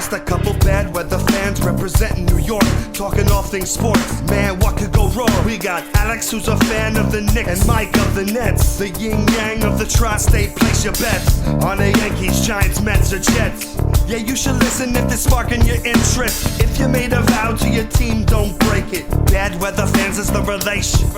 Just a couple bad weather fans representing New York, talking all things sports. Man, what could go wrong? We got Alex, who's a fan of the Knicks, and Mike of the Nets. The yin-yang of the tri-state, place your bets on the Yankees, Giants, Mets, or Jets. Yeah, you should listen if they're sparking your interest. If you made a vow to your team, don't break it. Bad weather fans is the relation.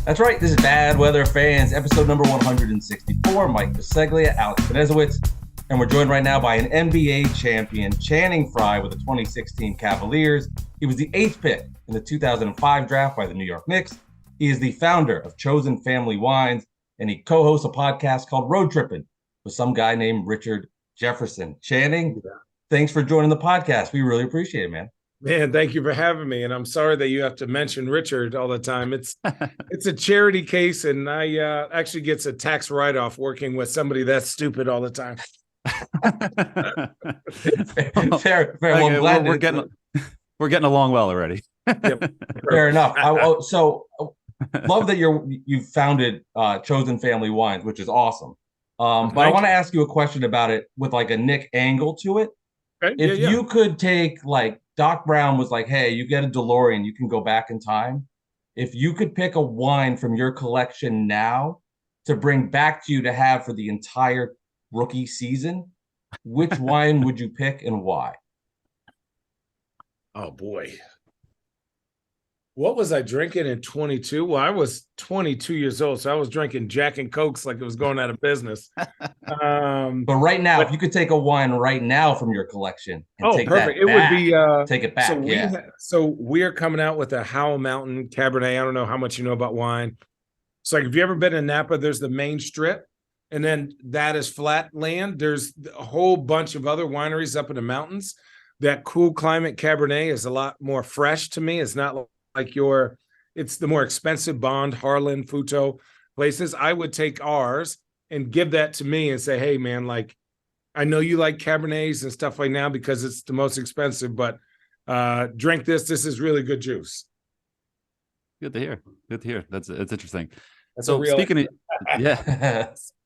That's right. This is Bad Weather Fans, episode number 164. Mike Biseglia, Alex Benezowitz, and we're joined right now by an NBA champion, Channing Frye, with the 2016 Cavaliers. He was the 8th pick in the 2005 draft by the New York Knicks. He is the founder of Chosen Family Wines, and he co-hosts a podcast called Road Trippin' with some guy named Richard Jefferson. Channing, thanks for joining the podcast. We really appreciate it, man. Man, thank you for having me. And I'm sorry that you have to mention Richard all the time. It's a charity case, and I actually gets a tax write-off working with somebody that's stupid all the time. Fair. Okay, well, we're getting along well already. Yep. Fair enough. Love that you founded Chosen Family Wines, which is awesome. But I want to ask you a question about it with like a Nick angle to it. Okay. If you could take, like, Doc Brown was like, hey, you get a DeLorean, you can go back in time. If you could pick a wine from your collection now to bring back to you to have for the entire rookie season, which wine would you pick and why? Oh, boy. What was I drinking in 22? Well, I was 22 years old, so I was drinking Jack and Cokes like it was going out of business. But right now, if you could take a wine right now from your collection and take perfect. that back, It would be take it back. So we're coming out with a Howell Mountain Cabernet. I don't know how much you know about wine. So, like, if you ever been in Napa, there's the main strip, and then that is flat land. There's a whole bunch of other wineries up in the mountains. That cool climate Cabernet is a lot more fresh to me. It's not like it's the more expensive Bond, Harlan, Futo places. I would take ours and give that to me and say, hey, man, like, I know you like Cabernets and stuff like now because it's the most expensive, but drink this. This is really good juice. Good to hear. It's interesting. That's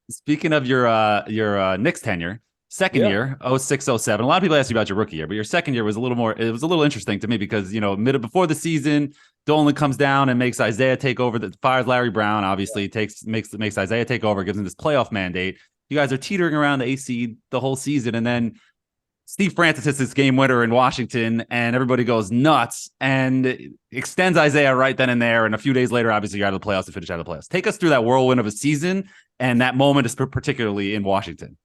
speaking of your Knicks tenure, second year, 06-07. A lot of people ask you about your rookie year, but your second year was a little interesting to me because, before the season, Dolan comes down and makes Isiah take over, fires Larry Brown, obviously makes Isiah take over, gives him this playoff mandate. You guys are teetering around the AC the whole season. And then Steve Francis hits this game winner in Washington and everybody goes nuts and extends Isiah right then and there. And a few days later, obviously you're out of the playoffs to finish out of the playoffs. Take us through that whirlwind of a season. And that moment is particularly in Washington.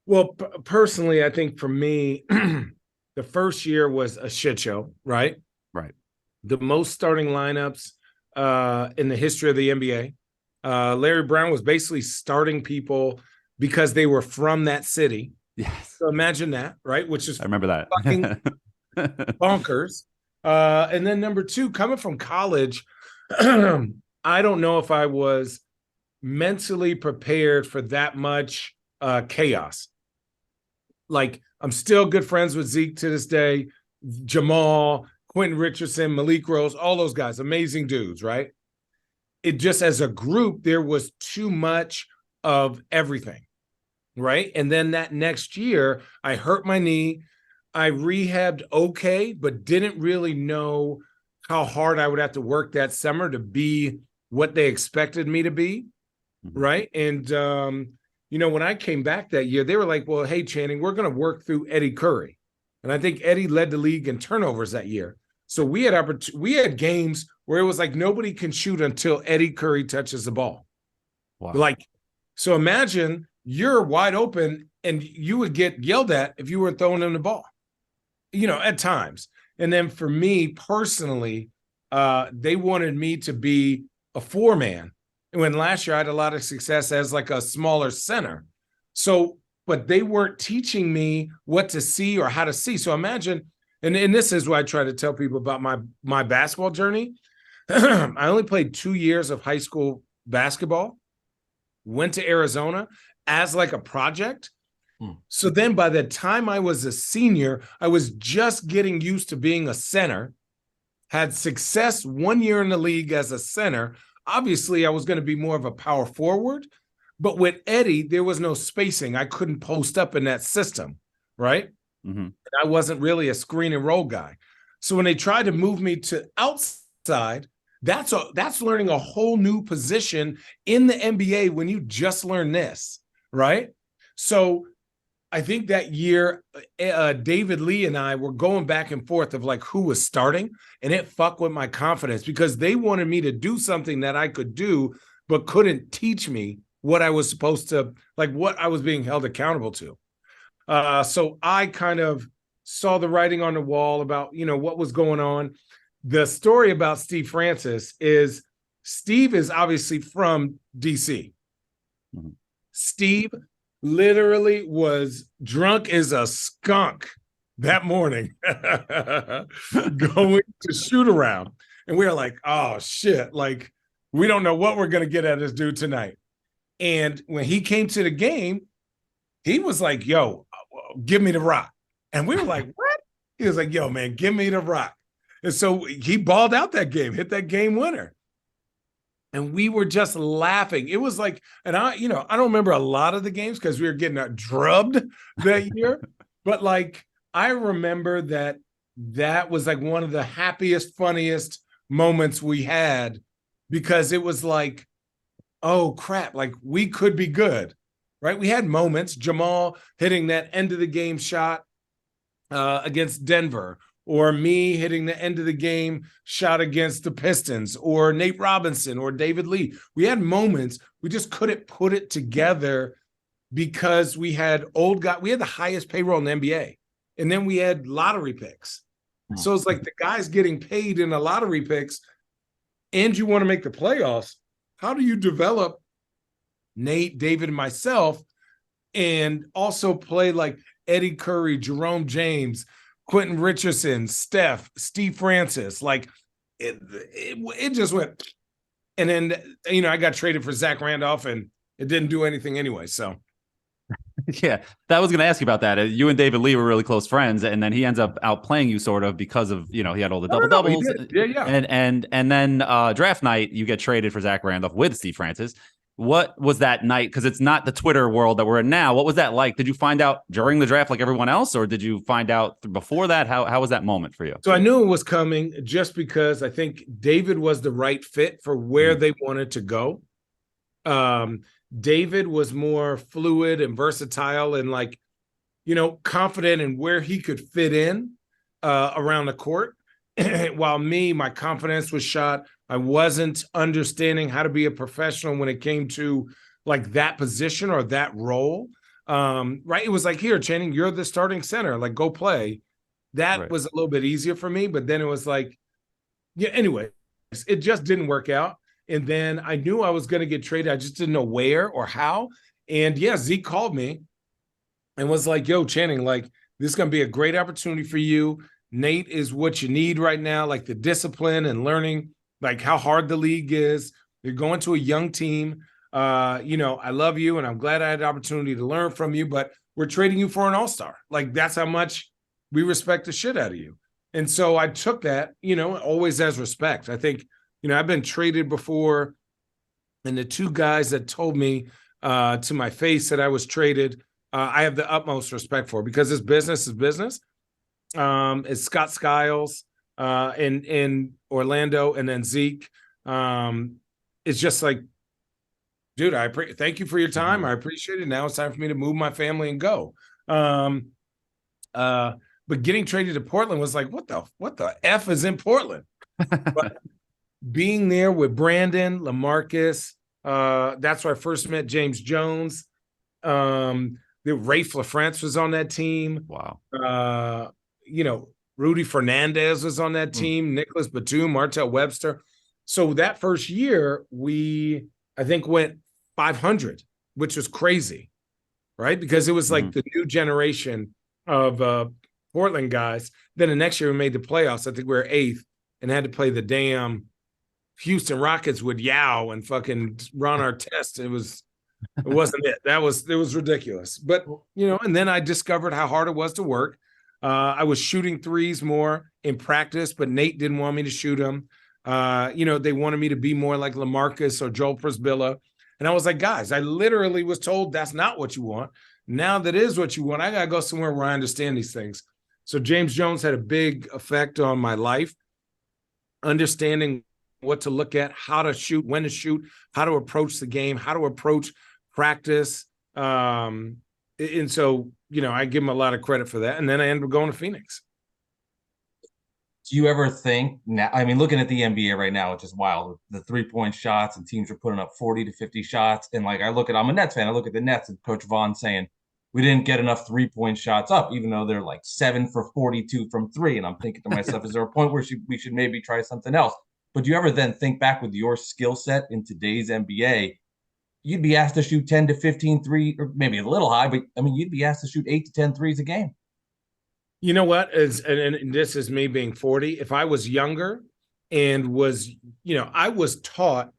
Well, personally, I think for me, the first year was a shit show, right? Right. The most starting lineups in the history of the NBA. Larry Brown was basically starting people because they were from that city. Yes. So imagine that, right? Which is I remember that. fucking bonkers. And then number two, coming from college, I don't know if I was mentally prepared for that much chaos. Like, I'm still good friends with Zeke to this day, Jamal, Quentin Richardson, Malik Rose, all those guys, amazing dudes, right? It just, as a group, there was too much of everything, right? And then that next year, I hurt my knee. I rehabbed okay, but didn't really know how hard I would have to work that summer to be what they expected me to be, right? And, when I came back that year, they were like, well, hey, Channing, we're going to work through Eddie Curry. And I think Eddie led the league in turnovers that year. So we had games where it was like nobody can shoot until Eddie Curry touches the ball. Wow. So imagine you're wide open and you would get yelled at if you were throwing him the ball, at times. And then for me personally, they wanted me to be a four-man. When last year I had a lot of success as like a smaller center. So, but they weren't teaching me what to see or how to see. So imagine, and this is what I try to tell people about my basketball journey. I only played 2 years of high school basketball. went to Arizona as like a project. So then by the time I was a senior, I was just getting used to being a center, had success 1 year in the league as a center. Obviously, I was going to be more of a power forward, but with Eddie, there was no spacing. I couldn't post up in that system, right? And I wasn't really a screen and roll guy. So when they tried to move me to outside, that's learning a whole new position in the NBA when you just learn this, right? So I think that year, David Lee and I were going back and forth of like who was starting, and it fucked with my confidence because they wanted me to do something that I could do, but couldn't teach me what I was supposed to, like what I was being held accountable to. So I kind of saw the writing on the wall about, what was going on. The story about Steve Francis is Steve is obviously from DC. Steve literally was drunk as a skunk that morning going to shoot around. And we were like, oh shit, like we don't know what we're going to get at this dude tonight. And when he came to the game, he was like, yo, give me the rock. And we were like, what? He was like, yo, man, give me the rock. And so he balled out that game, hit that game winner. And we were just laughing. It was like, and I don't remember a lot of the games because we were getting drubbed that year. But like, I remember that was like one of the happiest, funniest moments we had because it was like, oh crap, like we could be good, right? We had moments, Jamal hitting that end of the game shot against Denver, or me hitting the end of the game shot against the Pistons, or Nate Robinson, or David Lee. We had moments, we just couldn't put it together because we had we had the highest payroll in the NBA. And then we had lottery picks. So it's like the guys getting paid in the lottery picks and you want to make the playoffs. How do you develop Nate, David, and myself and also play like Eddie Curry, Jerome James, Quentin Richardson, Steph, Steve Francis? Like it just went. And then, I got traded for Zach Randolph and it didn't do anything anyway. So. Yeah, that was going to ask you about that. You and David Lee were really close friends, and then he ends up outplaying you sort of because of, he had all the double doubles. Yeah. And then draft night, you get traded for Zach Randolph with Steve Francis. What was that night? Because it's not the Twitter world that we're in now. What was that like? Did you find out during the draft like everyone else, or did you find out before that? How was that moment for you? So I knew it was coming just because I think David was the right fit for where they wanted to go. David was more fluid and versatile and like, confident in where he could fit in around the court. While my confidence was shot. I wasn't understanding how to be a professional when it came to like that position or that role. Right. It was like, here, Channing, you're the starting center, like go play. That was a little bit easier for me. But then it was like, anyway, it just didn't work out. And then I knew I was going to get traded. I just didn't know where or how. And Zeke called me and was like, yo, Channing, like, this is going to be a great opportunity for you. Nate is what you need right now, like the discipline and learning, like how hard the league is. You're going to a young team. I love you and I'm glad I had the opportunity to learn from you, but we're trading you for an all-star. Like, that's how much we respect the shit out of you. And so I took that, always as respect. I think, I've been traded before, and the two guys that told me to my face that I was traded, I have the utmost respect for, because this business is business. It's Scott Skiles in Orlando, and then Zeke. It's just like, dude, thank you for your time. I appreciate it. Now it's time for me to move my family and go. But getting traded to Portland was like, what the F is in Portland? But being there with Brandon, LaMarcus, that's where I first met James Jones. Rafe LaFrance was on that team. Wow. Rudy Fernandez was on that team, Nicholas Batum, Martell Webster. So that first year, we, I think, went 500, which was crazy, right? Because it was like the new generation of Portland guys. Then the next year we made the playoffs. I think we were 8th and had to play the damn Houston Rockets with Yao and fucking Ron Artest. It was It wasn't it. It was ridiculous. But, and then I discovered how hard it was to work. I was shooting threes more in practice, but Nate didn't want me to shoot them. They wanted me to be more like LaMarcus or Joel Prisbilla. And I was like, guys, I literally was told that's not what you want. Now that is what you want, I got to go somewhere where I understand these things. So James Jones had a big effect on my life, understanding what to look at, how to shoot, when to shoot, how to approach the game, how to approach practice. And so, I give him a lot of credit for that. And then I ended up going to Phoenix. Do you ever think now, looking at the NBA right now, it's just wild. The 3-point shots and teams are putting up 40 to 50 shots. And I'm a Nets fan. I look at the Nets and Coach Vaughn saying, we didn't get enough 3-point shots up, even though they're like 7 for 42 from 3. And I'm thinking to myself, is there a point where we should maybe try something else? But do you ever then think back with your skill set in today's NBA, you'd be asked to shoot 10 to 15 3, or maybe a little high, but you'd be asked to shoot 8 to 10 threes a game. You know what? And this is me being 40. If I was younger and was, I was taught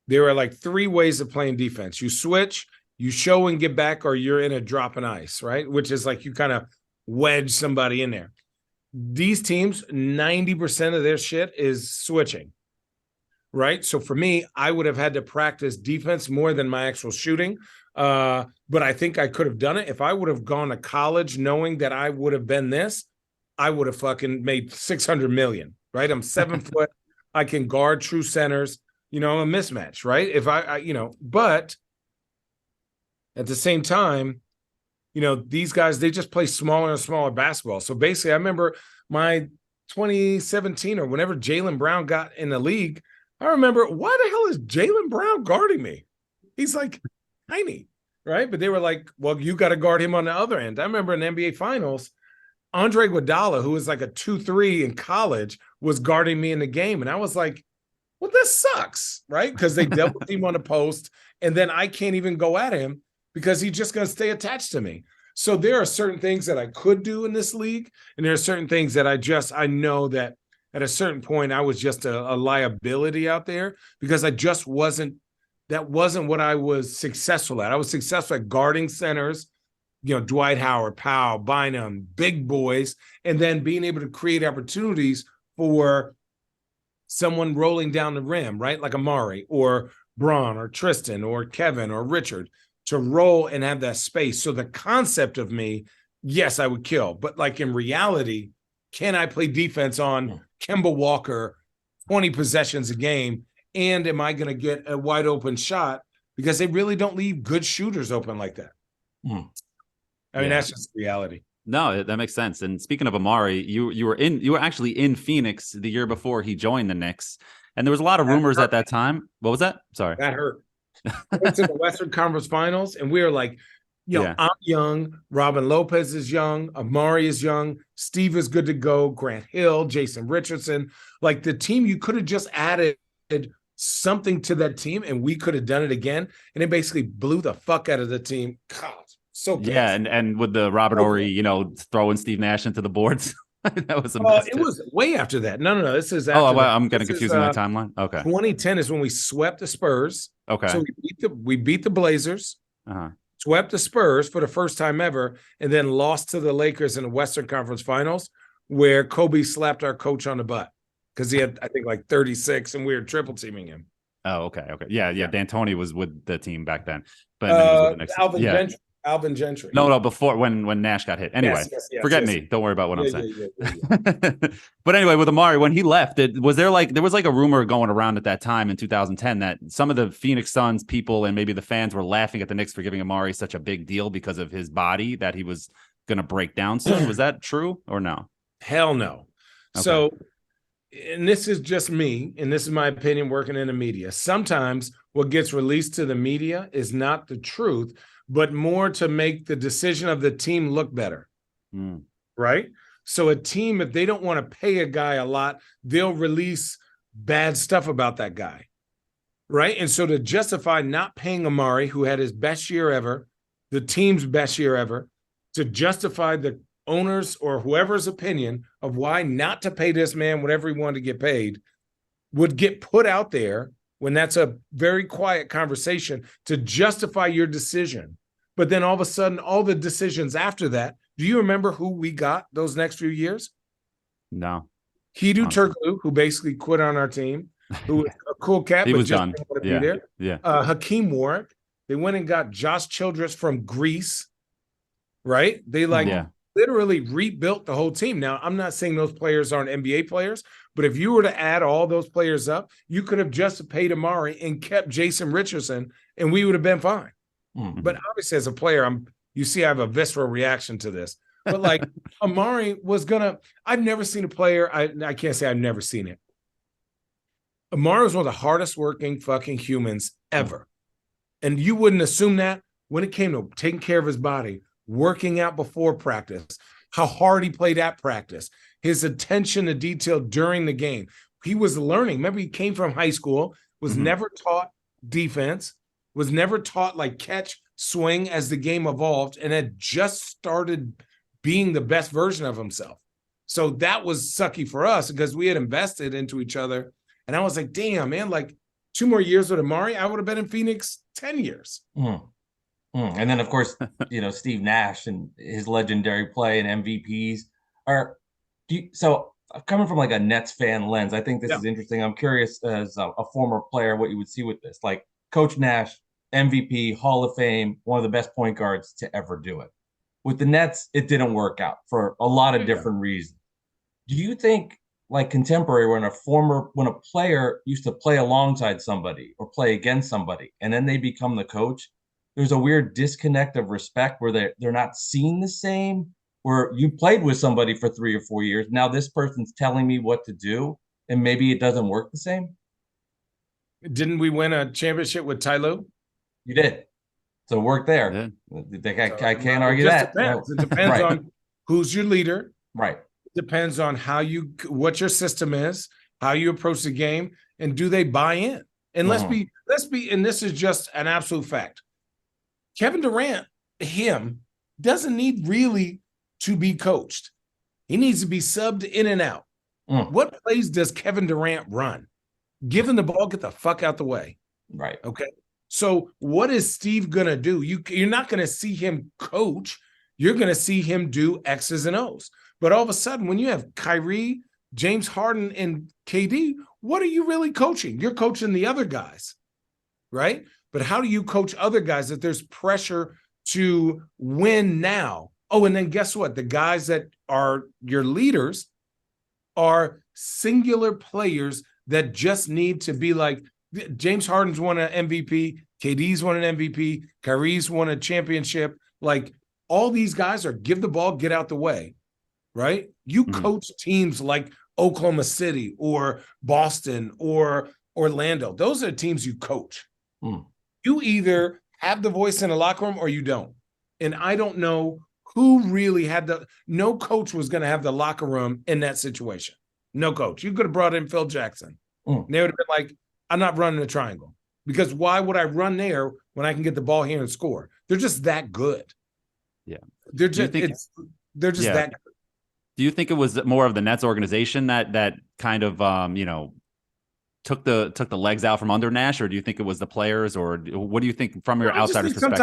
there are like 3 ways of playing defense. You switch, you show and get back, or you're in a drop and ice, right? Which is like you kind of wedge somebody in there. These teams, 90% of their shit is switching, right? So for me, I would have had to practice defense more than my actual shooting. But I think I could have done it. If I would have gone to college knowing that I would have been this, I would have fucking made 600 million, right? I'm 7 foot. I can guard true centers, a mismatch, right? If but at the same time, these guys, they just play smaller and smaller basketball. So basically, I remember my 2017 or whenever Jaylen Brown got in the league, I remember, why the hell is Jaylen Brown guarding me? He's like tiny, right? But they were like, well, you got to guard him on the other end. I remember in the NBA Finals, Andre Iguodala, who was like a 2-3 in college, was guarding me in the game. And I was like, well, this sucks, right? Because they double team on the post, and then I can't even go at him because he's just going to stay attached to me. So there are certain things that I could do in this league, and there are certain things that I know that at a certain point I was just a liability out there because that wasn't what I was successful at. I was successful at guarding centers, Dwight Howard, Powell, Bynum, big boys, and then being able to create opportunities for someone rolling down the rim, right? Like Amare or Braun or Tristan or Kevin or Richard, to roll and have that space. So the concept of me, yes, I would kill. But like in reality, can I play defense on Kemba Walker 20 possessions a game? And am I going to get a wide open shot? Because they really don't leave good shooters open like that. That's just reality. No, that makes sense. And speaking of Amare, you were actually in Phoenix the year before he joined the Knicks. And there was a lot of rumors at that time. What was that? Sorry. That hurt. I went to the Western Conference Finals, and we were like, I'm young. Robin Lopez is young. Amare is young. Steve is good to go. Grant Hill, Jason Richardson. Like the team, you could have just added something to that team, and we could have done it again. And it basically blew the fuck out of the team. God, so good. Yeah, and with the Robert Horry, throwing Steve Nash into the boards. That was a mess. It was way after that. No. This is after I'm getting confused in my timeline. Okay. 2010 is when we swept the Spurs. Okay. So we beat the Blazers, swept the Spurs for the first time ever, and then lost to the Lakers in the Western Conference Finals, where Kobe slapped our coach on the butt because he had, I think, like 36, and we were triple teaming him. Oh, okay. Yeah. D'Antoni was with the team back then, but then he was with the Knicks. Alvin Gentry. No, before when Nash got hit. Anyway, forget me. Don't worry about what I'm saying. But anyway, with Amare, when he left, there was like a rumor going around at that time in 2010 that some of the Phoenix Suns people and maybe the fans were laughing at the Knicks for giving Amare such a big deal because of his body that he was going to break down soon. Was that true or no? Hell no. Okay. So, and this is just me, and this is my opinion working in the media. Sometimes what gets released to the media is not the truth, but more to make the decision of the team look better, right? So a team, if they don't want to pay a guy a lot, they'll release bad stuff about that guy, right? And so to justify not paying Amare, who had his best year ever, the team's best year ever, to justify the owner's or whoever's opinion of why not to pay this man whatever he wanted to get paid, would get put out there when that's a very quiet conversation to justify your decision. But then all of a sudden, all the decisions after that, do you remember who we got those next few years? No. Hidu Turkoglu, who basically quit on our team, who was a cool cat, He but was just done. didn't want to Yeah. be there. Yeah. Hakeem Warwick. They went and got Josh Childress from Greece, right? They literally rebuilt the whole team. Now, I'm not saying those players aren't NBA players, but if you were to add all those players up, you could have just paid Amare and kept Jason Richardson, and we would have been fine. Mm-hmm. But obviously, as a player, you see I have a visceral reaction to this. But like Amare was I've never seen a player, I can't say I've never seen it. Amare was one of the hardest working fucking humans ever. And you wouldn't assume that when it came to taking care of his body, working out before practice, how hard he played at practice, his attention to detail during the game. He was learning. Remember, he came from high school, was never taught defense, was never taught like catch, swing as the game evolved, and had just started being the best version of himself. So that was sucky for us because we had invested into each other. And I was like, damn, man, like 2 more years with Amare, I would have been in Phoenix 10 years. And then, of course, Steve Nash and his legendary play and MVPs are. So coming from like a Nets fan lens, I think this is interesting. I'm curious as a former player what you would see with this. Like Coach Nash, MVP, Hall of Fame, one of the best point guards to ever do it. With the Nets, it didn't work out for a lot of different reasons. Do you think, like contemporary, when a player used to play alongside somebody or play against somebody, and then they become the coach, there's a weird disconnect of respect where they're not seen the same? Where you played with somebody for 3 or 4 years, now this person's telling me what to do, and maybe it doesn't work the same. Didn't we win a championship with Ty Lue? You did. So it worked there. Yeah. I can't argue that. Depends. It depends on who's your leader. Right. It depends on what your system is, how you approach the game, and do they buy in? And let's be, and this is just an absolute fact. Kevin Durant, doesn't need really to be coached. He needs to be subbed in and out. What plays does Kevin Durant run? Give him the ball, get the fuck out the way. Right. Okay. So what is Steve going to do? You're not going to see him coach. You're going to see him do X's and O's. But all of a sudden, when you have Kyrie, James Harden, and KD, what are you really coaching? You're coaching the other guys, right? But how do you coach other guys that there's pressure to win now? Oh, and then guess what? The guys that are your leaders are singular players that just need to be like, James Harden's won an MVP, KD's won an MVP, Kyrie's won a championship. Like all these guys are give the ball, get out the way, right? You coach teams like Oklahoma City or Boston or Orlando. Those are the teams you coach. You either have the voice in the locker room or you don't. And I don't know who really no coach was going to have the locker room in that situation. No coach. You could have brought in Phil Jackson. And they would have been like, I'm not running a triangle because why would I run there when I can get the ball here and score? They're just that good. Yeah. They're just that good. Do you think it was more of the Nets organization that kind of took the legs out from under Nash, or do you think it was the players, or what do you think from your outsider's perspective?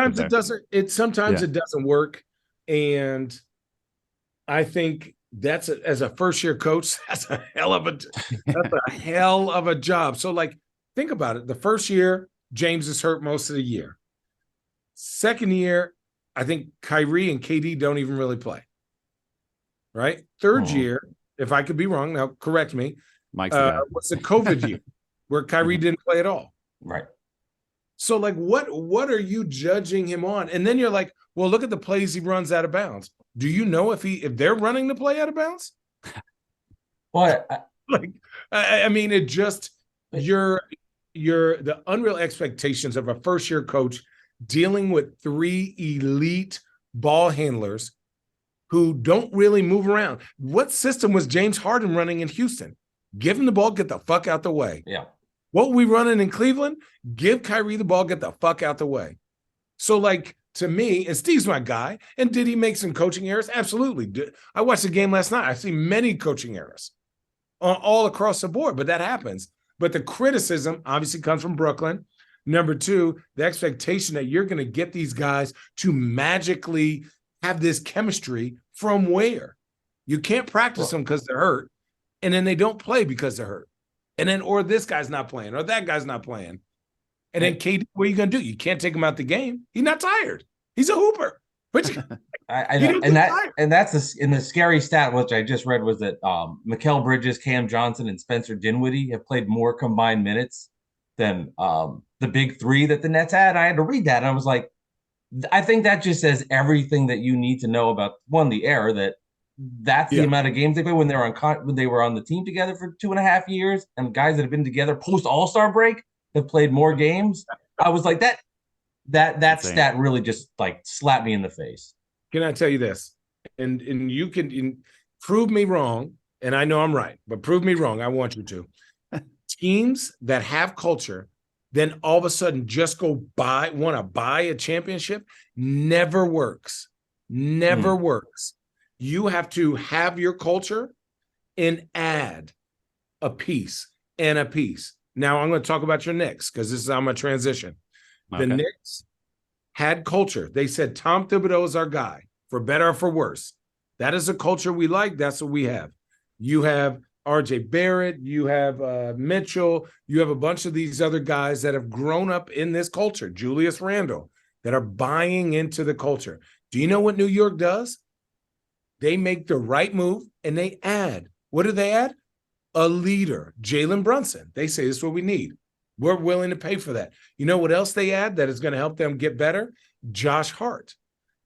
Sometimes it doesn't work, and I think that's as a first year coach, that's a hell of a job. So like, think about it. The first year, James is hurt most of the year. Second year, I think Kyrie and KD don't even really play. Right? Third year, if I could be wrong, now correct me. Mike's was the COVID year where Kyrie didn't play at all. Right. So like, what are you judging him on? And then you're like, well, look at the plays he runs out of bounds. Do you know if they're running the play out of bounds? Well, I mean, it just the unreal expectations of a first year coach dealing with 3 elite ball handlers who don't really move around. What system was James Harden running in Houston? Give him the ball, get the fuck out the way. Yeah. What we running in Cleveland? Give Kyrie the ball, get the fuck out the way. So like, to me, and Steve's my guy, and did he make some coaching errors? Absolutely. I watched the game last night. I see many coaching errors all across the board, but that happens. But the criticism obviously comes from Brooklyn. Number two, the expectation that you're going to get these guys to magically have this chemistry from where? You can't practice them because they're hurt, and then they don't play because they're hurt. And then, or this guy's not playing, or that guy's not playing. And then KD, what are you going to do? You can't take him out the game. He's not tired. He's a hooper. But I know. And that's in the scary stat, which I just read, was that Mikal Bridges, Cam Johnson, and Spencer Dinwiddie have played more combined minutes than the big three that the Nets had. I had to read that, and I was like, I think that just says everything that you need to know about, one, the era, that's the amount of games they played when they were on the team together for 2.5 years, and guys that have been together post All-Star break have played more games. I was like, that stat really just like slapped me in the face. Can I tell you this? And you can prove me wrong, and I know I'm right, but prove me wrong. I want you to. Teams that have culture, then all of a sudden just want to buy a championship, never works. Never works. You have to have your culture and add a piece and a piece. Now I'm going to talk about your Knicks because this is how I'm going to transition. Okay. The Knicks had culture. They said Tom Thibodeau is our guy, for better or for worse. That is a culture we like. That's what we have. You have RJ Barrett. You have Mitchell. You have a bunch of these other guys that have grown up in this culture, Julius Randle, that are buying into the culture. Do you know what New York does? They make the right move and they add. What do they add? A leader, Jalen Brunson. They say this is what we need. We're willing to pay for that. You know what else they add that is going to help them get better? Josh Hart.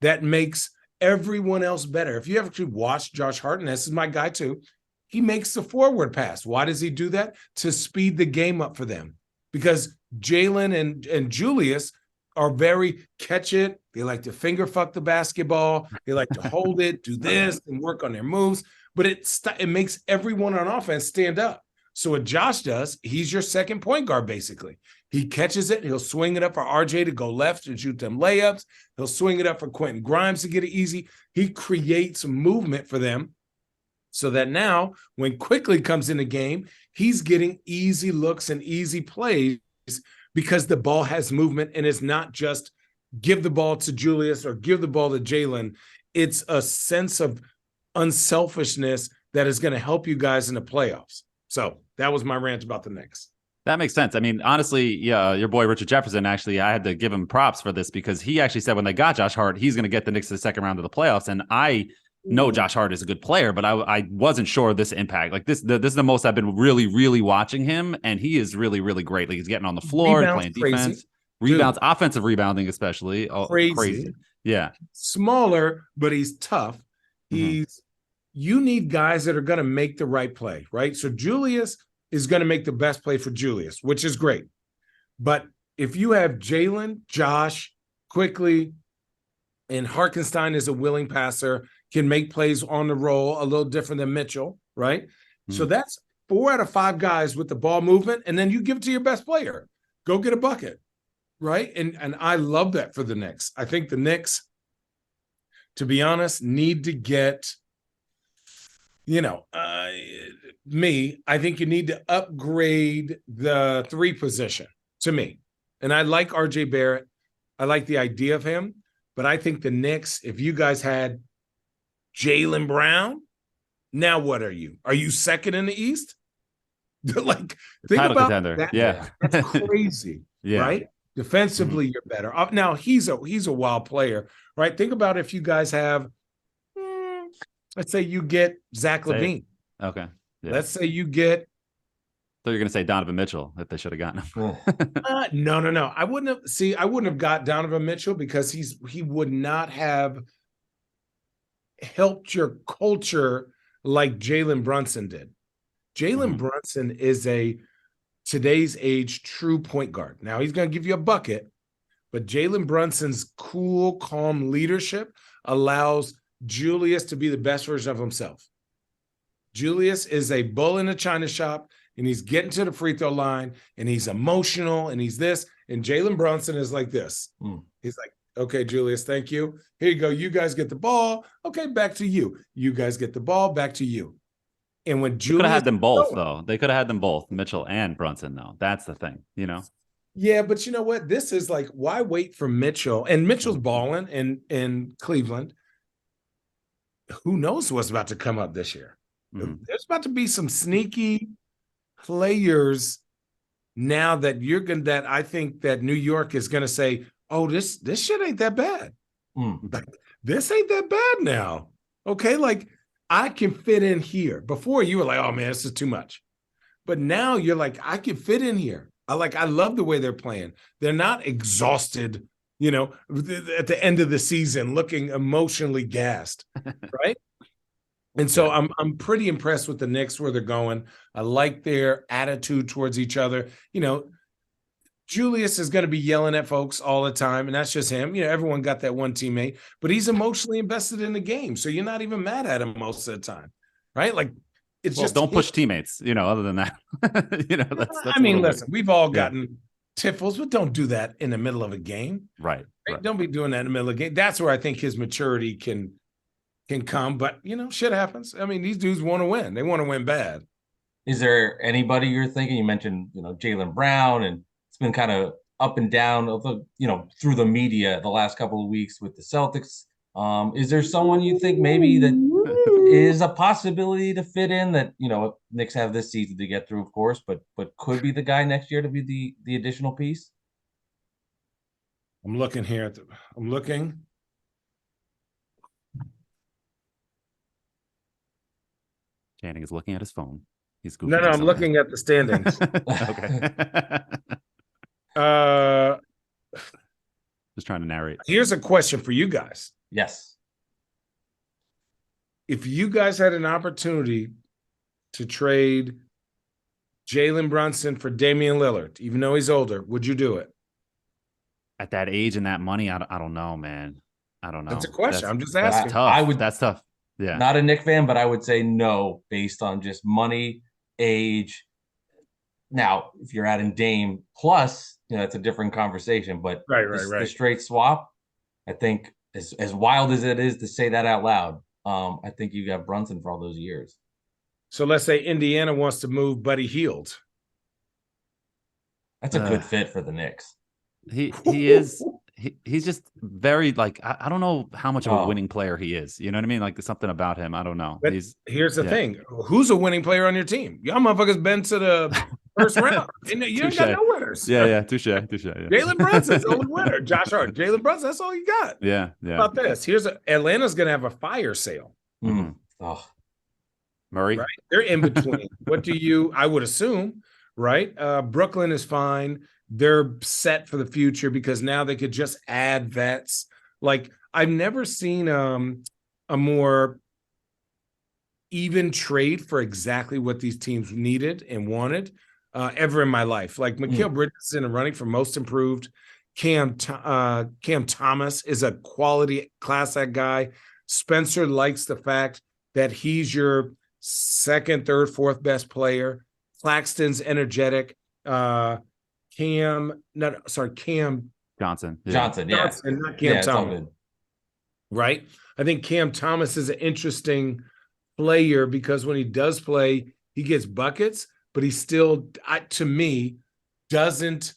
That makes everyone else better. If you ever watch Josh Hart, and this is my guy too, he makes the forward pass. Why does he do that? To speed the game up for them. Because Jalen and Julius are very catch it. They like to finger fuck the basketball. They like to hold it, do this, and work on their moves. But it makes everyone on offense stand up. So what Josh does, he's your second point guard, basically. He catches it. He'll swing it up for RJ to go left and shoot them layups. He'll swing it up for Quentin Grimes to get it easy. He creates movement for them so that now when Quickly comes in the game, he's getting easy looks and easy plays because the ball has movement and it's not just give the ball to Julius or give the ball to Jalen. It's a sense of unselfishness that is going to help you guys in the playoffs. So that was my rant about the Knicks. That makes sense. I mean, honestly, yeah, your boy Richard Jefferson, actually, I had to give him props for this because he actually said when they got Josh Hart, he's going to get the Knicks to the second round of the playoffs. And I know Josh Hart is a good player, but I wasn't sure of this impact. Like this is the most I've been really, really watching him, and he is really, really great. Like he's getting on the floor, playing defense, rebounds, offensive rebounding, especially. Crazy. Yeah. Smaller, but he's tough. You need guys that are going to make the right play, right? So Julius is going to make the best play for Julius, which is great. But if you have Jalen, Josh, Quickly, and Hartenstein is a willing passer, can make plays on the roll, a little different than Mitchell, right? So that's 4 out of 5 guys with the ball movement, and then you give it to your best player. Go get a bucket, right? And I love that for the Knicks. I think the Knicks, to be honest, need to get – I think you need to upgrade the 3 position to me. And I like RJ Barrett. I like the idea of him. But I think the Knicks, if you guys had Jaylen Brown, now what are you? Are you second in the East? Like, think about that. Yeah. That's crazy, right? Defensively, you're better. Now, he's a wild player, right? Think about if you guys have let's say you get Zach LaVine. Okay. Yeah. Let's say you get. So you're going to say Donovan Mitchell that they should have gotten him. No. I wouldn't have got Donovan Mitchell because he would not have helped your culture like Jalen Brunson did. Jalen Brunson is today's age true point guard. Now he's going to give you a bucket, but Jalen Brunson's cool, calm leadership allows Julius to be the best version of himself. Julius is a bull in a china shop, and he's getting to the free throw line, and he's emotional, and he's this. And Jalen Brunson is like this. He's like, okay, Julius, thank you. Here you go. You guys get the ball. Okay, back to you. You guys get the ball. Back to you. And when They could Julius have had them both, though. They could have had them both, Mitchell and Brunson, though. That's the thing, you know? Yeah, but you know what? This is like, why wait for Mitchell? And Mitchell's balling in Cleveland. Who knows what's about to come up this year? Mhm. There's about to be some sneaky players now that I think that New York is gonna say, oh, this shit ain't that bad. Like, this ain't that bad now. Okay, like I can fit in here. Before you were like, oh man, this is too much. But now you're like, I can fit in here. I love the way they're playing. They're not exhausted, at the end of the season, looking emotionally gassed, right? And so I'm pretty impressed with the Knicks where they're going. I like their attitude towards each other. Julius is going to be yelling at folks all the time, and that's just him. Everyone got that one teammate, but he's emotionally invested in the game, so you're not even mad at him most of the time, right? Like, it's just don't push teammates. Other than that, that's I mean, listen, we've all gotten tiffles, but don't do that in the middle of a game, right? Don't be doing that in the middle of a game. That's where I think his maturity can come, but shit happens. I mean, these dudes want to win. They want to win bad. Is there anybody you're thinking? You mentioned, Jaylen Brown, and it's been kind of up and down of the, through the media the last couple of weeks with the Celtics. Is there someone you think maybe that is a possibility to fit in that, Knicks have this season to get through, of course, but could be the guy next year to be the additional piece? I'm looking here. I'm looking. Channing is looking at his phone. He's no, I'm looking at the standings. Okay. Just trying to narrate. Here's a question for you guys. Yes. If you guys had an opportunity to trade Jalen Brunson for Damian Lillard, even though he's older, would you do it? At that age and that money, I don't know, man. I don't know. That's a question. I'm just asking. That's tough. That's tough. Yeah. Not a Knicks fan, but I would say no based on just money, age. Now, if you're adding Dame plus, it's a different conversation. But right. The straight swap, I think, as wild as it is to say that out loud, I think you got Brunson for all those years. So let's say Indiana wants to move Buddy Hield. That's a good fit for the Knicks. He is. He's just very I don't know how much of a winning player he is. You know what I mean? Like, there's something about him. I don't know. But here's the thing: who's a winning player on your team? Y'all motherfuckers been to the first round. You ain't got no winners. Yeah, touche. Yeah. Jalen Brunson's the only winner. Josh Hart, Jalen Brunson. That's all you got. Yeah. How about this? Atlanta's going to have a fire sale. Mm-hmm. Oh, Murray. Right? They're in between. I would assume, right? Brooklyn is fine. They're set for the future because now they could just add vets. Like, I've never seen a more even trade for exactly what these teams needed and wanted ever in my life. Like, Mikal Bridges is in the running for most improved. Cam Thomas is a quality Class Act guy. Spencer likes the fact that he's your second, third, fourth best player. Claxton's energetic. Cam Johnson. Johnson, not Cam Thomas. Right? I think Cam Thomas is an interesting player because when he does play, he gets buckets, but he still, to me, doesn't.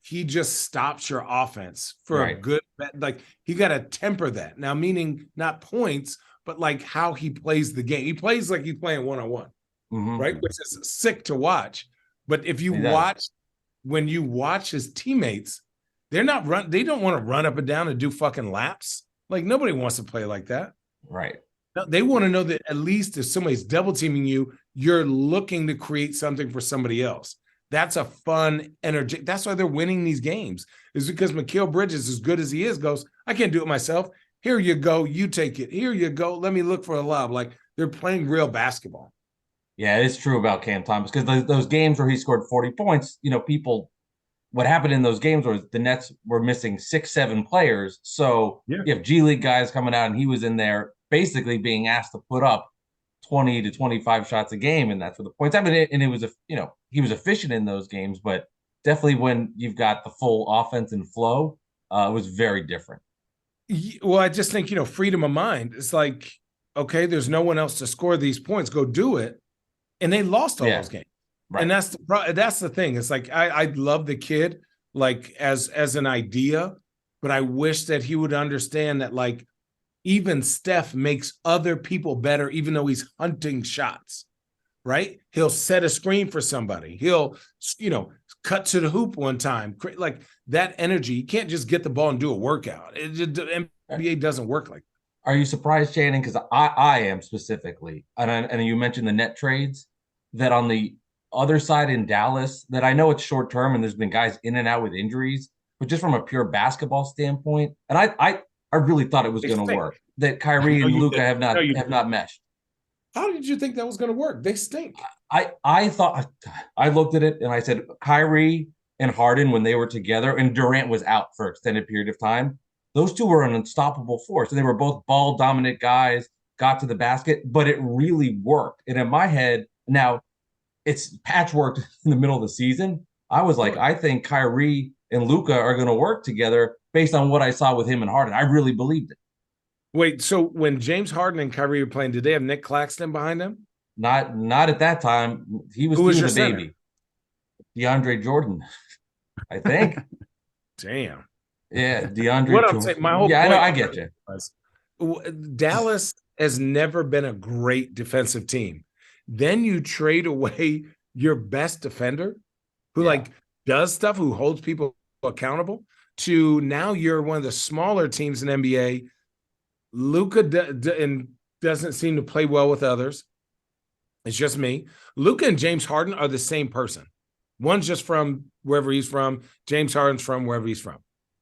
He just stops your offense for a good, like, he got to temper that. Now, meaning not points, but like how he plays the game. He plays like he's playing one-on-one, right? Which is sick to watch. But if you when you watch his teammates, they don't want to run up and down and do fucking laps. Like, nobody wants to play like that. Right. No, they want to know that at least if somebody's double teaming you, you're looking to create something for somebody else. That's a fun energy. That's why they're winning these games, is because Mikal Bridges, as good as he is, goes, I can't do it myself. Here you go. You take it. Here you go. Let me look for a lob. Like, they're playing real basketball. Yeah, it's true about Cam Thomas because those games where he scored 40 points, what happened in those games was the Nets were missing 6-7 players. So you have G League guys coming out, and he was in there basically being asked to put up 20 to 25 shots a game, and that's where the points happened. And it was he was efficient in those games, but definitely when you've got the full offense and flow, it was very different. Well, I just think freedom of mind. It's like, okay, there's no one else to score these points. Go do it. and they lost all Yeah. those games. Right. And that's the thing. It's like I love the kid like as an idea, but I wish that he would understand that like even Steph makes other people better, even though he's hunting shots. Right? He'll set a screen for somebody. He'll, cut to the hoop one time. Like that energy. You can't just get the ball and do a workout. The NBA doesn't work like that. Are you surprised, Channing? Because I am specifically, and you mentioned the net trades, that on the other side in Dallas, that I know it's short term and there's been guys in and out with injuries, but just from a pure basketball standpoint, and I really thought it was going to work, that Kyrie and Luka have not meshed. How did you think that was going to work? They stink. I thought, I looked at it and I said, Kyrie and Harden, when they were together, and Durant was out for an extended period of time, those two were an unstoppable force. And they were both ball dominant guys, got to the basket, but it really worked. And in my head, now it's patchwork in the middle of the season. I was like, I think Kyrie and Luka are going to work together based on what I saw with him and Harden. I really believed it. Wait, so when James Harden and Kyrie were playing, did they have Nick Claxton behind them? Not at that time. He was Who was still your the center? baby. DeAndre Jordan, I think. Damn. Yeah, DeAndre. What I'm saying, my whole point, I get you. Dallas has never been a great defensive team. Then you trade away your best defender, who like does stuff, who holds people accountable, to now you're one of the smaller teams in NBA. Luka doesn't seem to play well with others. It's just me. Luka and James Harden are the same person. One's just from wherever he's from. James Harden's from wherever he's from.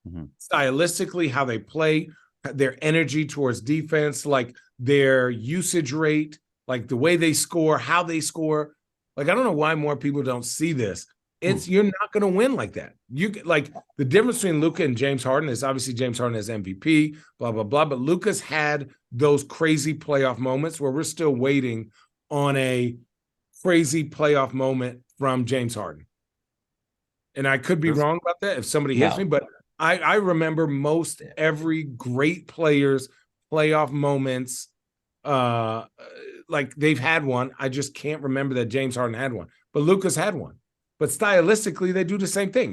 Mm-hmm. Stylistically, how they play, their energy towards defense, like their usage rate, like the way they score, how they score. Like, I don't know why more people don't see this. You're not going to win like that. You like the difference between Luka and James Harden is obviously James Harden has MVP, blah, blah, blah. But Luka's had those crazy playoff moments where we're still waiting on a crazy playoff moment from James Harden. And I could be wrong about that if somebody hits me, but I remember most every great player's playoff moments. Like they've had one. I just can't remember that James Harden had one, but Luka's had one. But stylistically, they do the same thing.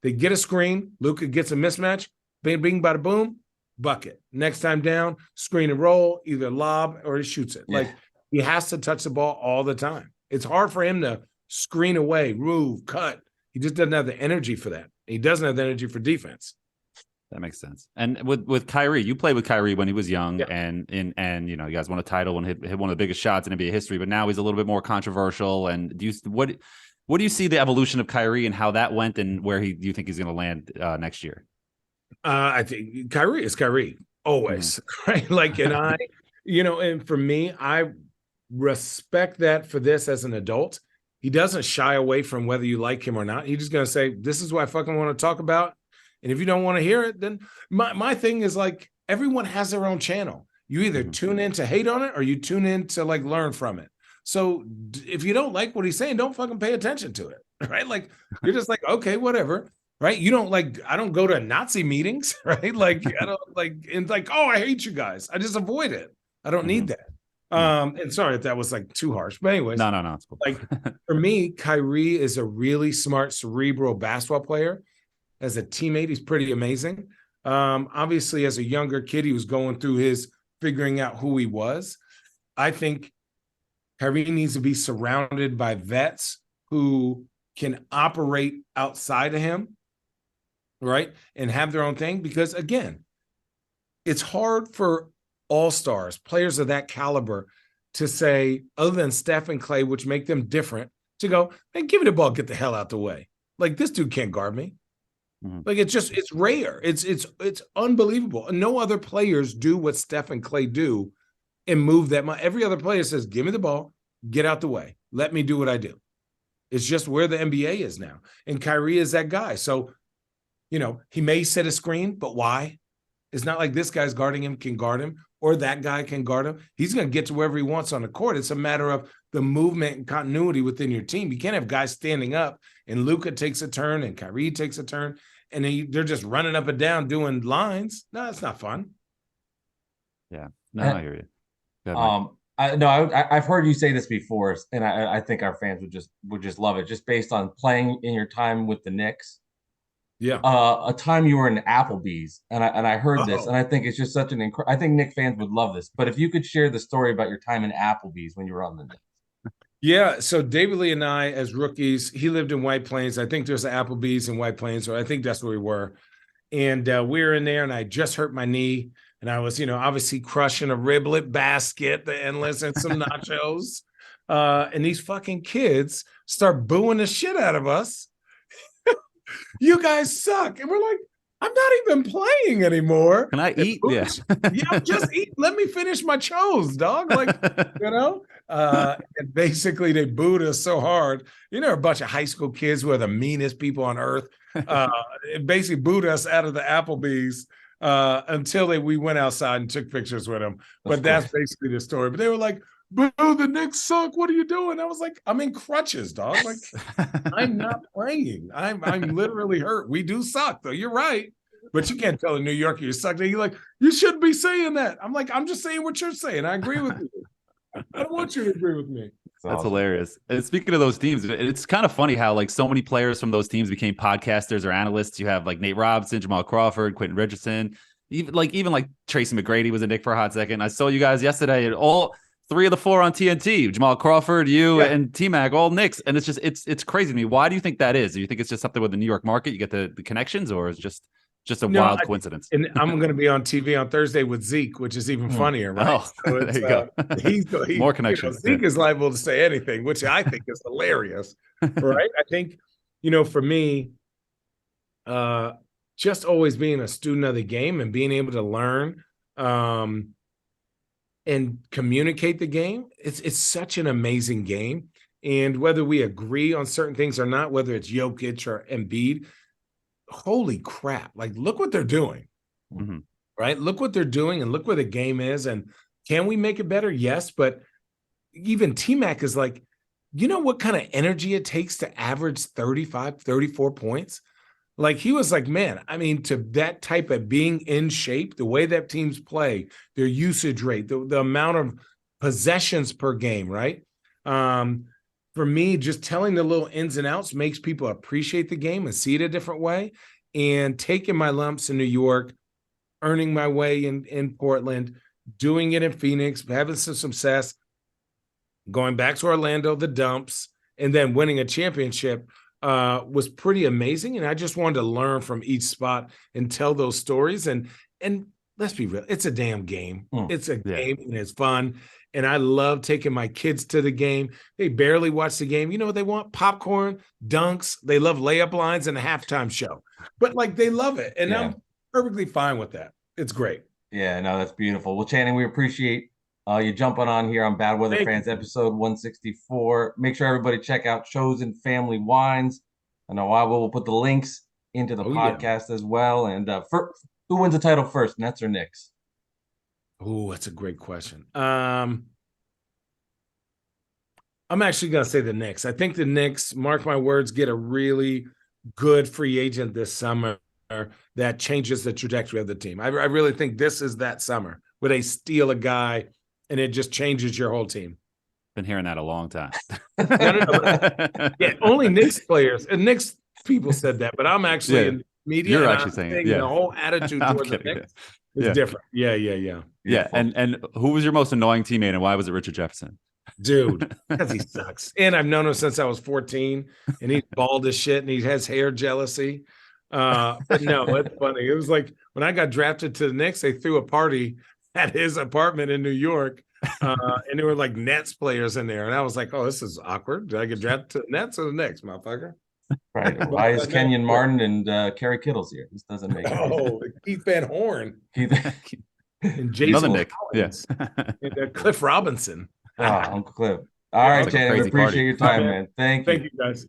They get a screen. Luka gets a mismatch. Bing, bing, bada, boom, bucket. Next time down, screen and roll, either lob or he shoots it. Yeah. Like he has to touch the ball all the time. It's hard for him to screen away, move, cut. He just doesn't have the energy for that. He doesn't have the energy for defense. That makes sense. And with Kyrie, you played with Kyrie when he was young, and you guys won a title and hit one of the biggest shots in NBA history. But now he's a little bit more controversial. And what do you see the evolution of Kyrie and how that went, and where do you think he's going to land next year? I think Kyrie is Kyrie always, right? Like, and and for me, I respect that for this as an adult. He doesn't shy away from whether you like him or not. He's just going to say, this is what I fucking want to talk about. And if you don't want to hear it, then my thing is like, everyone has their own channel. You either tune in to hate on it or you tune in to like learn from it. So if you don't like what he's saying, don't fucking pay attention to it, right? Like, you're just like, okay, whatever, right? You don't like, I don't go to Nazi meetings, right? Like, I don't like, and like, oh, I hate you guys. I just avoid it. I don't need that. And sorry if that was like too harsh, but anyways. No, it's cool. Like for me, Kyrie is a really smart, cerebral basketball player. As a teammate, he's pretty amazing. Obviously, as a younger kid, he was going through his figuring out who he was. I think Kyrie needs to be surrounded by vets who can operate outside of him, right? And have their own thing. Because again, it's hard for all-stars, players of that caliber, to say, other than Steph and Clay, which make them different, to go, man, give me the ball, get the hell out the way. Like, this dude can't guard me. Like, it's rare. It's unbelievable. No other players do what Steph and Clay do and move that much. Every other player says, give me the ball, get out the way. Let me do what I do. It's just where the NBA is now. And Kyrie is that guy. So, he may set a screen, but why? It's not like this guy's guarding him can guard him, or that guy can guard him. He's going to get to wherever he wants on the court. It's a matter of the movement and continuity within your team. You can't have guys standing up and Luka takes a turn and Kyrie takes a turn and they're just running up and down doing lines. No, it's not fun. Yeah. No, I hear you. I've heard you say this before, and I think our fans would just love it, just based on playing in your time with the Knicks. Yeah. A time you were in Applebee's, and I heard this, and Oh. I think it's just such an I think Knicks fans would love this. But if you could share the story about your time in Applebee's when you were on the Knicks. Yeah, so David Lee and I, as rookies, he lived in White Plains. I think there's an Applebee's in White Plains, or I think that's where we were. And we were in there, and I just hurt my knee, and I was, obviously crushing a riblet basket, the endless, and some nachos. And these fucking kids start booing the shit out of us. You guys suck, and we're like, I'm not even playing anymore. Can I eat? Yeah. Yeah, just eat. Let me finish my chos, dog. Like, and basically they booed us so hard. A bunch of high school kids who are the meanest people on earth. It basically booed us out of the Applebee's until we went outside and took pictures with them. But that's basically the story. But they were like, boo, the Knicks suck. What are you doing? I was like, I'm in crutches, dog. Like, I'm not playing. I'm literally hurt. We do suck, though. You're right. But you can't tell a New Yorker you suck. You're like, you shouldn't be saying that. I'm like, I'm just saying what you're saying. I agree with you. I don't want you to agree with me. That's awesome. Hilarious. And speaking of those teams, it's kind of funny how like so many players from those teams became podcasters or analysts. You have like Nate Robinson, Jamal Crawford, Quentin Richardson, even like Tracy McGrady was a Knick for a hot second. I saw you guys yesterday, and all 3 of the 4 on TNT, Jamal Crawford, you and T-Mac, all Knicks. And it's just, it's crazy to me. Why do you think that is? Do you think it's just something with the New York market? You get the connections, or is just a wild coincidence? And I'm going to be on TV on Thursday with Zeke, which is even funnier, right? Oh, so there you go. He's more connections. Zeke is liable to say anything, which I think is hilarious, right? I think, for me, just always being a student of the game and being able to learn and communicate the game, it's such an amazing game. And whether we agree on certain things or not, whether it's Jokic or Embiid, holy crap, like look what they're doing, right? Look what they're doing and look where the game is. And can we make it better? Yes. But even T-Mac is like, what kind of energy it takes to average 35, 34 points? Like he was like, man, I mean, to that type of being in shape, the way that teams play, their usage rate, the amount of possessions per game, right? For me, just telling the little ins and outs makes people appreciate the game and see it a different way. And taking my lumps in New York, earning my way in Portland, doing it in Phoenix, having some success, going back to Orlando, the dumps, and then winning a championship was pretty amazing. And I just wanted to learn from each spot and tell those stories. And let's be real, it's a damn game. It's a game and it's fun. And I love taking my kids to the game. They barely watch the game. You know what they want? Popcorn, dunks. They love layup lines and a halftime show. But like they love it. And I'm perfectly fine with that. It's great. Yeah, no, that's beautiful. Well, Channing, we appreciate you jumping on here on Bad Weather Fans, episode 164. Make sure everybody check out Chosen Family Wines. I know I will put the links into the podcast as well. And who wins the title first, Nets or Knicks? Oh, that's a great question. I'm actually going to say the Knicks. I think the Knicks, mark my words, get a really good free agent this summer that changes the trajectory of the team. I really think this is that summer where they steal a guy and it just changes your whole team. Been hearing that a long time. Yeah, only Knicks players and Knicks people said that, but I'm actually in media. You're actually saying it. Yeah. The whole attitude towards the Knicks is different. Yeah. And who was your most annoying teammate and why was it Richard Jefferson? Dude, because he sucks. And I've known him since I was 14 and he's bald as shit and he has hair jealousy. But no, it's funny. It was like when I got drafted to the Knicks, they threw a party at his apartment in New York. And there were like Nets players in there. And I was like, oh, this is awkward. Did I get drafted to the Nets or the Knicks, motherfucker? Right. Why is Kenyon Martin and Kerry Kittles here? This doesn't make sense. Oh, Keith Van Horn. And Jason Another Nick. Collins. And Cliff Robinson. Uncle Cliff. All right, Channing, we appreciate your time, man. Thank you. Thank you, guys.